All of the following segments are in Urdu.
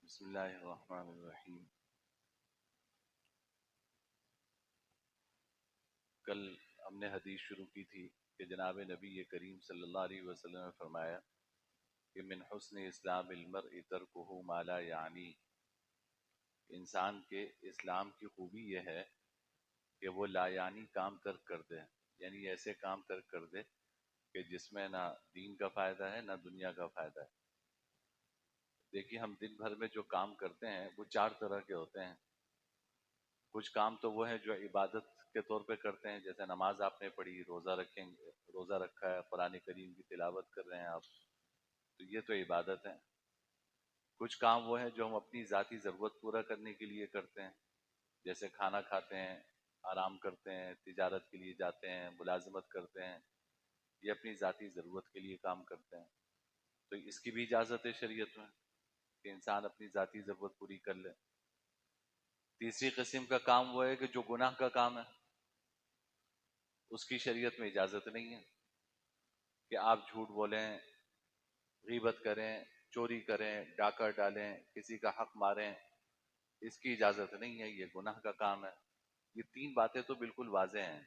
بسم اللہ الرحمن الرحیم۔ کل ہم نے حدیث شروع کی تھی کہ جناب نبی کریم صلی اللہ علیہ وسلم نے فرمایا کہ من حسن اسلام المرء ترکہ ما لا یعنی، انسان کے اسلام کی خوبی یہ ہے کہ وہ لا یعنی کام ترک کر دے، یعنی ایسے کام ترک کر دے کہ جس میں نہ دین کا فائدہ ہے نہ دنیا کا فائدہ ہے۔ دیکھیے ہم دن بھر میں جو کام کرتے ہیں وہ چار طرح کے ہوتے ہیں۔ کچھ کام تو وہ ہیں جو عبادت کے طور پہ کرتے ہیں، جیسے نماز آپ نے پڑھی، روزہ رکھا ہے، قرآن کریم کی تلاوت کر رہے ہیں آپ، تو یہ تو عبادت ہے۔ کچھ کام وہ ہیں جو ہم اپنی ذاتی ضرورت پورا کرنے کے لیے کرتے ہیں، جیسے کھانا کھاتے ہیں، آرام کرتے ہیں، تجارت کے لیے جاتے ہیں، ملازمت کرتے ہیں، یہ اپنی ذاتی ضرورت کے لیے کام کرتے ہیں، تو اس کی بھی اجازت ہے شریعت میں کہ انسان اپنی ذاتی ضرورت پوری کر لے۔ تیسری قسم کا کام وہ ہے کہ جو گناہ کا کام ہے، اس کی شریعت میں اجازت نہیں ہے کہ آپ جھوٹ بولیں، غیبت کریں، چوری کریں، ڈاکہ ڈالیں، کسی کا حق ماریں، اس کی اجازت نہیں ہے، یہ گناہ کا کام ہے۔ یہ تین باتیں تو بالکل واضح ہیں۔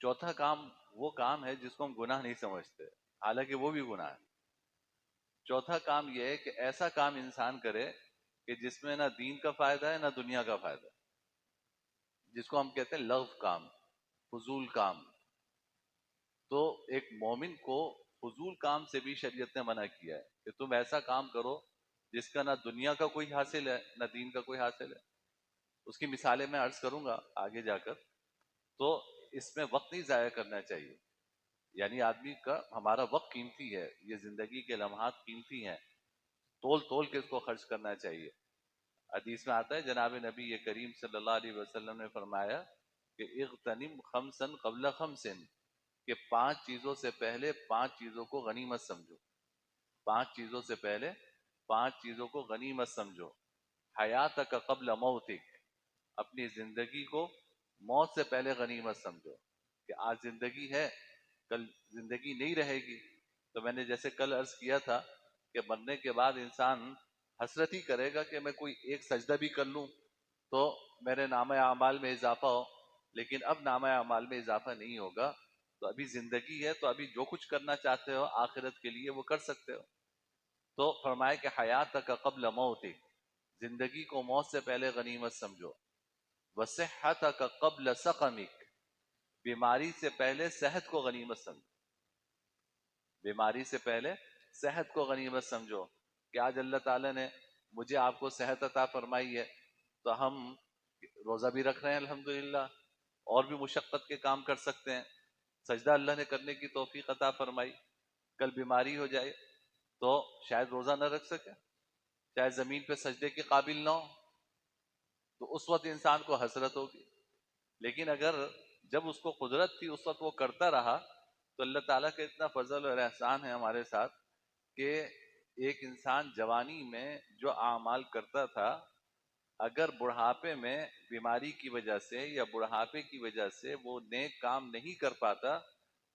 چوتھا کام وہ کام ہے جس کو ہم گناہ نہیں سمجھتے، حالانکہ وہ بھی گناہ ہے۔ چوتھا کام یہ ہے کہ ایسا کام انسان کرے کہ جس میں نہ دین کا فائدہ ہے نہ دنیا کا فائدہ ہے، جس کو ہم کہتے ہیں لغو کام، فضول کام۔ تو ایک مومن کو فضول کام سے بھی شریعت نے منع کیا ہے کہ تم ایسا کام کرو جس کا نہ دنیا کا کوئی حاصل ہے نہ دین کا کوئی حاصل ہے۔ اس کی مثالیں میں عرض کروں گا آگے جا کر۔ تو اس میں وقت نہیں ضائع کرنا چاہیے، یعنی آدمی کا ہمارا وقت قیمتی ہے، یہ زندگی کے لمحات قیمتی ہیں، تول تول کے اس کو خرچ کرنا چاہیے۔ حدیث میں آتا ہے جناب نبی کریم صلی اللہ علیہ وسلم نے فرمایا کہ اغتنم خمسا قبل خمس، کہ 5 چیزوں سے پہلے 5 چیزوں کو غنیمت سمجھو۔ 5 چیزوں سے پہلے 5 چیزوں کو غنیمت سمجھو۔ حیاتک قبل موتک، اپنی زندگی کو موت سے پہلے غنیمت سمجھو، کہ آج زندگی ہے، کل زندگی نہیں رہے گی۔ تو میں نے جیسے کل عرض کیا تھا کہ مرنے کے بعد انسان حسرت ہی کرے گا کہ میں کوئی ایک سجدہ بھی کر لوں تو میرے نامہ اعمال میں اضافہ ہو، لیکن اب نامہ اعمال میں اضافہ نہیں ہوگا۔ تو ابھی زندگی ہے، تو ابھی جو کچھ کرنا چاہتے ہو آخرت کے لیے وہ کر سکتے ہو۔ تو فرمایا کہ حیاتک قبل موتک، زندگی کو موت سے پہلے غنیمت سمجھو۔ وصحتک قبل سقمک، بیماری سے پہلے صحت کو غنیمت سمجھو۔ بیماری سے پہلے صحت کو غنیمت سمجھو کہ آج اللہ تعالیٰ نے مجھے آپ کو صحت عطا فرمائی ہے، تو ہم روزہ بھی رکھ رہے ہیں الحمدللہ، اور بھی مشقت کے کام کر سکتے ہیں، سجدہ اللہ نے کرنے کی توفیق عطا فرمائی۔ کل بیماری ہو جائے تو شاید روزہ نہ رکھ سکے، شاید زمین پہ سجدے کے قابل نہ ہو، تو اس وقت انسان کو حسرت ہوگی۔ لیکن اگر جب اس کو قدرت تھی اس وقت وہ کرتا رہا، تو اللہ تعالیٰ کا اتنا فضل اور احسان ہے ہمارے ساتھ کہ ایک انسان جوانی میں جو اعمال کرتا تھا، اگر بڑھاپے میں بیماری کی وجہ سے یا بڑھاپے کی وجہ سے وہ نیک کام نہیں کر پاتا،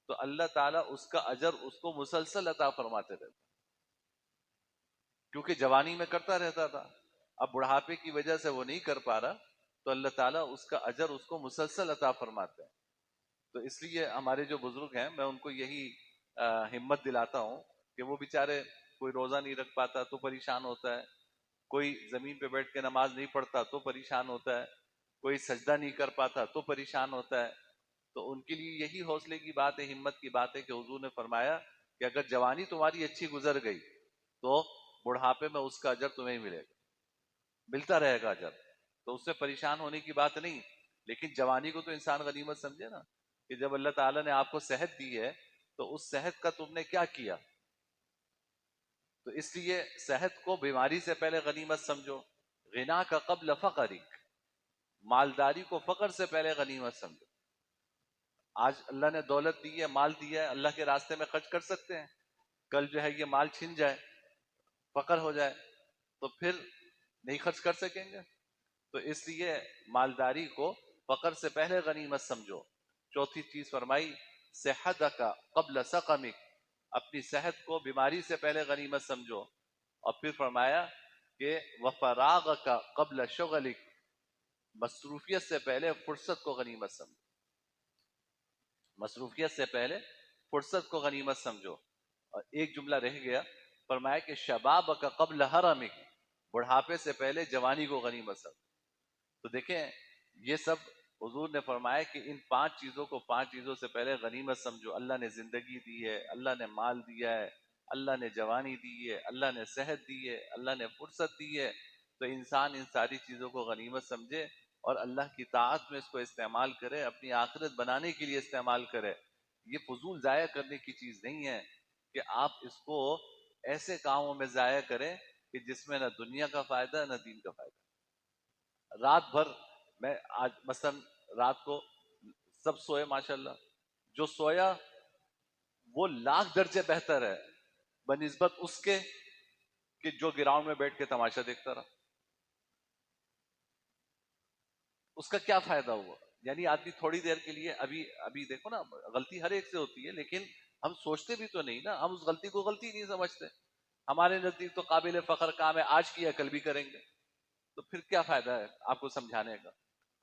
تو اللہ تعالیٰ اس کا اجر اس کو مسلسل عطا فرماتے رہتے، کیونکہ جوانی میں کرتا رہتا تھا۔ اب بڑھاپے کی وجہ سے وہ نہیں کر پا رہا، تو اللہ تعالیٰ اس کا اجر اس کو مسلسل عطا فرماتے ہیں۔ تو اس لیے ہمارے جو بزرگ ہیں میں ان کو یہی ہمت دلاتا ہوں کہ وہ بیچارے کوئی روزہ نہیں رکھ پاتا تو پریشان ہوتا ہے، کوئی زمین پہ بیٹھ کے نماز نہیں پڑھتا تو پریشان ہوتا ہے، کوئی سجدہ نہیں کر پاتا تو پریشان ہوتا ہے۔ تو ان کے لیے یہی حوصلے کی بات ہے، ہمت کی بات ہے کہ حضور نے فرمایا کہ اگر جوانی تمہاری اچھی گزر گئی تو بڑھاپے میں اس کا اجر تمہیں ملے گا، ملتا رہے گا اجر، تو اس سے پریشان ہونے کی بات نہیں۔ لیکن جوانی کو تو انسان غنیمت سمجھے نا، کہ جب اللہ تعالیٰ نے آپ کو صحت دی ہے تو اس صحت کا تم نے کیا کیا۔ تو اس لیے صحت کو بیماری سے پہلے غنیمت سمجھو۔ غنا کا قبل فقرک، مالداری کو فقر سے پہلے غنیمت سمجھو۔ آج اللہ نے دولت دی ہے، مال دیا ہے، اللہ کے راستے میں خرچ کر سکتے ہیں، کل جو ہے یہ مال چھن جائے، فقر ہو جائے تو پھر نہیں خرچ کر سکیں گے۔ تو اس لیے مالداری کو فقر سے پہلے غنیمت سمجھو۔ چوتھی چیز فرمائی صحتک قبل سقمک، اپنی صحت کو بیماری سے پہلے غنیمت سمجھو۔ اور پھر فرمایا کہ وفراغک قبل شغلک، مصروفیت سے پہلے فرصت کو غنیمت سمجھو، مصروفیت سے پہلے فرصت کو غنیمت سمجھو۔ اور ایک جملہ رہ گیا، فرمایا کہ شبابک قبل حرمک، بڑھاپے سے پہلے جوانی کو غنیمت سمجھو۔ تو دیکھیں یہ سب حضور نے فرمایا کہ ان 5 چیزوں کو 5 چیزوں سے پہلے غنیمت سمجھو۔ اللہ نے زندگی دی ہے، اللہ نے مال دیا ہے، اللہ نے جوانی دی ہے، اللہ نے صحت دی ہے، اللہ نے فرصت دی ہے، تو انسان ان ساری چیزوں کو غنیمت سمجھے اور اللہ کی طاعت میں اس کو استعمال کرے، اپنی آخرت بنانے کے لیے استعمال کرے۔ یہ فضول ضائع کرنے کی چیز نہیں ہے کہ آپ اس کو ایسے کاموں میں ضائع کریں کہ جس میں نہ دنیا کا فائدہ نہ دین کا فائدہ۔ رات بھر میں آج مثلا رات کو سب سوئے ماشاءاللہ، جو سویا وہ لاکھ درجے بہتر ہے بنسبت اس کے کہ جو گراؤنڈ میں بیٹھ کے تماشا دیکھتا رہا۔ اس کا کیا فائدہ ہوا؟ یعنی آدمی تھوڑی دیر کے لیے ابھی دیکھو نا، غلطی ہر ایک سے ہوتی ہے لیکن ہم سوچتے بھی تو نہیں نا، ہم اس غلطی کو غلطی نہیں سمجھتے۔ ہمارے نزدیک تو قابل فخر کام ہے، آج کیا کل بھی کریں گے، تو پھر کیا فائدہ ہے آپ کو سمجھانے کا؟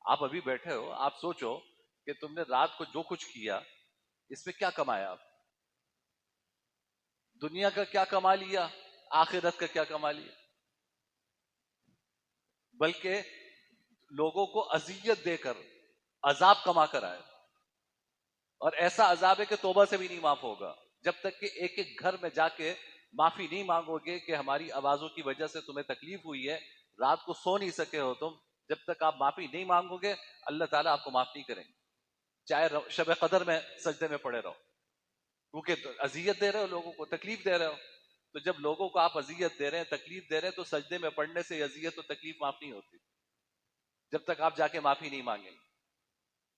آپ ابھی بیٹھے ہو، آپ سوچو کہ تم نے رات کو جو کچھ کیا اس میں کیا کمایا، آپ دنیا کا کیا کما لیا، آخرت کا کیا کما لیا؟ بلکہ لوگوں کو اذیت دے کر عذاب کما کر آئے، اور ایسا عذاب ہے کہ توبہ سے بھی نہیں معاف ہوگا جب تک کہ ایک ایک گھر میں جا کے معافی نہیں مانگو گے کہ ہماری آوازوں کی وجہ سے تمہیں تکلیف ہوئی ہے، رات کو سو نہیں سکے ہو تم، جب تک آپ معافی نہیں مانگو گے اللہ تعالیٰ آپ کو معاف نہیں کریں گے، چاہے شب قدر میں سجدے میں پڑے رہو، کیونکہ اذیت دے رہے ہو لوگوں کو، تکلیف دے رہے ہو۔ تو جب لوگوں کو آپ اذیت دے رہے ہیں، تکلیف دے رہے ہیں، تو سجدے میں پڑھنے سے اذیت و تکلیف معاف نہیں ہوتی جب تک آپ جا کے معافی نہیں مانگیں۔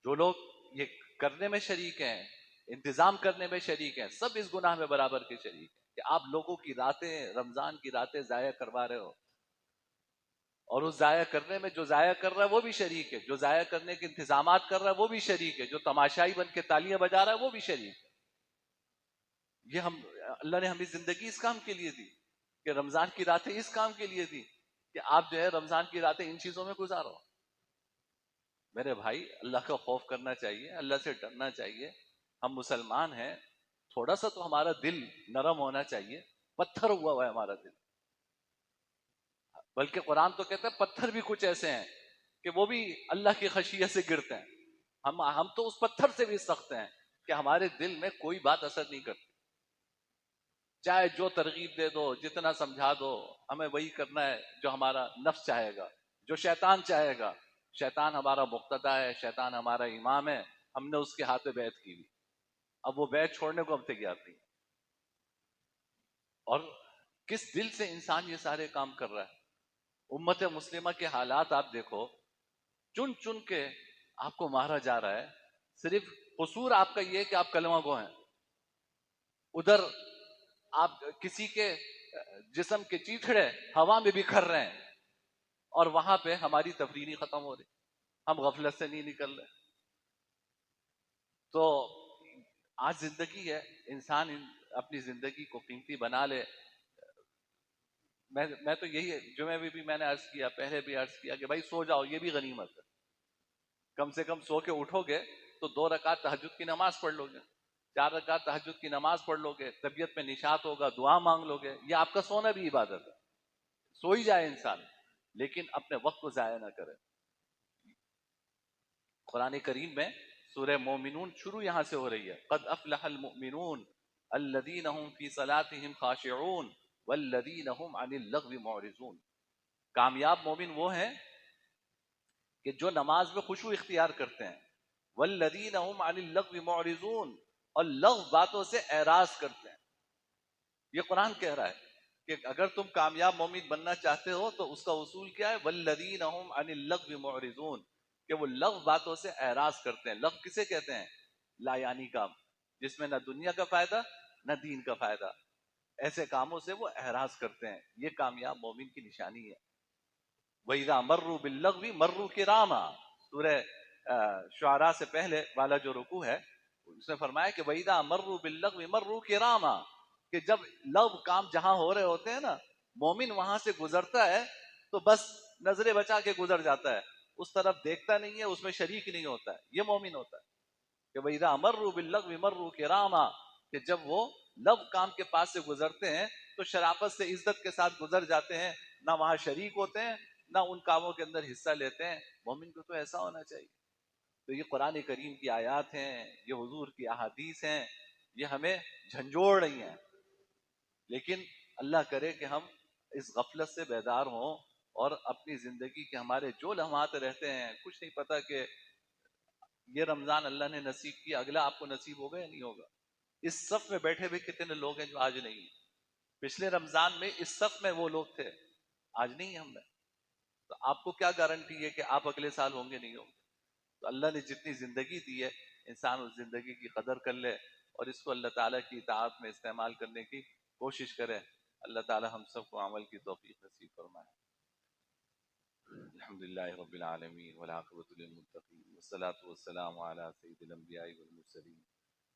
جو لوگ یہ کرنے میں شریک ہیں، انتظام کرنے میں شریک ہیں، سب اس گناہ میں برابر کے شریک ہیں کہ آپ لوگوں کی راتیں، رمضان کی راتیں ضائع کروا رہے ہو، اور اس ضائع کرنے میں جو ضائع کر رہا ہے وہ بھی شریک ہے، جو ضائع کرنے کے انتظامات کر رہا ہے وہ بھی شریک ہے، جو تماشائی بن کے تالیاں بجا رہا ہے وہ بھی شریک ہے۔ یہ اللہ نے ہمیں زندگی اس کام کے لیے دی کہ رمضان کی راتیں اس کام کے لیے دی کہ آپ جو ہے رمضان کی راتیں ان چیزوں میں گزارو۔ میرے بھائی اللہ کا خوف کرنا چاہیے، اللہ سے ڈرنا چاہیے۔ ہم مسلمان ہیں، تھوڑا سا تو ہمارا دل نرم ہونا چاہیے، پتھر ہوا ہے ہمارا دل۔ بلکہ قرآن تو کہتا ہے پتھر بھی کچھ ایسے ہیں کہ وہ بھی اللہ کی خشیت سے گرتے ہیں۔ ہم تو اس پتھر سے بھی سخت ہیں کہ ہمارے دل میں کوئی بات اثر نہیں کرتی، چاہے جو ترغیب دے دو، جتنا سمجھا دو، ہمیں وہی کرنا ہے جو ہمارا نفس چاہے گا، جو شیطان چاہے گا۔ شیطان ہمارا مقتدی ہے، شیطان ہمارا امام ہے، ہم نے اس کے ہاتھ میں بیعت کی ہوئی، اب وہ بیعت چھوڑنے کو ہم تیار نہیں۔ اور کس دل سے انسان یہ سارے کام کر رہا ہے؟ امت مسلمہ کے حالات آپ دیکھو، چن چن کے آپ کو مارا جا رہا ہے، صرف قصور آپ کا یہ ہے کہ آپ کلمہ گو ہیں۔ ادھر آپ کسی کے جسم کے چیتھڑے ہوا میں بکھر رہے ہیں، اور وہاں پہ ہماری تفریح نہیں ختم ہو رہی، ہم غفلت سے نہیں نکل رہے۔ تو آج زندگی ہے، انسان اپنی زندگی کو قیمتی بنا لے۔ میں تو یہی جمعے میں بھی میں نے عرض کیا، پہلے بھی عرض کیا کہ بھائی سو جاؤ، یہ بھی غنیمت ہے۔ کم سے کم سو کے اٹھو گے تو 2 رکعت تہجد کی نماز پڑھ لو گے، 4 رکعت تہجد کی نماز پڑھ لو گے، طبیعت میں نشاط ہوگا، دعا مانگ لو گے، یہ آپ کا سونا بھی عبادت ہے۔ سو ہی جائے انسان، لیکن اپنے وقت کو ضائع نہ کرے۔ قرآن کریم میں سورہ مومنون شروع یہاں سے ہو رہی ہے، قد افلح المؤمنون الذین هم فی صلاتهم خاشعون والذین هم عن اللغو معرضون۔ کامیاب مومن وہ ہیں کہ جو نماز میں خشوع اختیار کرتے ہیں، والذین هم عن اللغو معرضون، اور لغو باتوں سے اعراض کرتے ہیں۔ یہ قرآن کہہ رہا ہے کہ اگر تم کامیاب مومن بننا چاہتے ہو تو اس کا اصول کیا ہے؟ والذین هم عن اللغو معرضون، کہ وہ لغو باتوں سے اعراض کرتے ہیں۔ لغو کسے کہتے ہیں؟ لا یعنی کام، جس میں نہ دنیا کا فائدہ نہ دین کا فائدہ، ایسے کاموں سے وہ اعراض کرتے ہیں۔ یہ کامیاب مومن کی نشانی ہے۔ وَإِذَا مَرُّوا بِاللَّغْوِ مَرُّوا كِرَامًا، سورہ شعراء سے پہلے والا جو رکوع ہے اس نے فرمایا کہ وَإِذَا مَرُّوا بِاللَّغْوِ مَرُّوا كِرَامًا، کہ جب لغو کام جہاں ہو رہے ہوتے ہیں نا مومن وہاں سے گزرتا ہے تو بس نظریں بچا کے گزر جاتا ہے، اس طرف دیکھتا نہیں ہے، اس میں شریک نہیں ہوتا ہے، یہ مومن ہوتا ہے کہ وَإِذَا مَرُّوا بِاللَّغْوِ مَرُّوا كِرَامًا، کہ جب وہ لغو کام کے پاس سے گزرتے ہیں تو شرافت سے عزت کے ساتھ گزر جاتے ہیں، نہ وہاں شریک ہوتے ہیں نہ ان کاموں کے اندر حصہ لیتے ہیں۔ مومن کو تو ایسا ہونا چاہیے۔ تو یہ قرآن کریم کی آیات ہیں، یہ حضور کی احادیث ہیں، یہ ہمیں جھنجھوڑ رہی ہیں، لیکن اللہ کرے کہ ہم اس غفلت سے بیدار ہوں اور اپنی زندگی کے ہمارے جو لمحات رہتے ہیں، کچھ نہیں پتا کہ یہ رمضان اللہ نے نصیب کیا، اگلا آپ کو نصیب ہوگا یا نہیں ہوگا۔ اس صف میں بیٹھے ہوئے کتنے لوگ ہیں جو آج نہیں ہیں؟ پچھلے رمضان میں اس صف میں وہ لوگ تھے، آج نہیں ہیں ہم میں، تو آپ کو کیا گارنٹی ہے کہ آپ اگلے سال ہوں گے نہیں ہوں گے؟ تو اللہ نے جتنی زندگی دی ہے، انسان اس زندگی کی قدر کر لے اور اس کو اللہ تعالیٰ کی اطاعت میں استعمال کرنے کی کوشش کرے۔ اللہ تعالیٰ ہم سب کو عمل کی توفیق نصیب فرمائے۔ الحمد للہ رب العالمین والعاقبۃ للمتقین والصلاة والسلام علی سید الانبیاء والمرسلین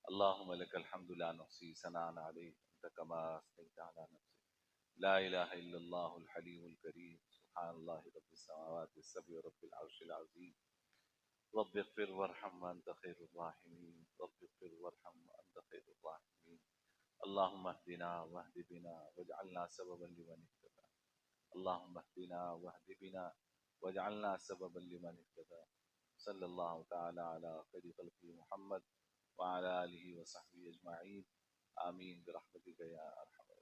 اللہم لک الحمد لا نحصی ثناء علیک انت کما اثنیت علی نفسک لا الہ الا اللہ الحلیم الکریم سبحان اللہ رب السماوات السبع ورب العرش العظیم رب اغفر وارحم وانت خیر الراحمین رب اغفر وارحم وانت خیر الراحمین اللہم اہدنا واہد بنا واجعلنا سببا لمن اهتدى اللهم اهدنا واهد بنا واجعلنا سببا لمن اهتدى صلی اللہ تعالی علی خیر خلقہ محمد وعلى آلہ وصحبہ اجمعین آمین برحمتک یا ارحم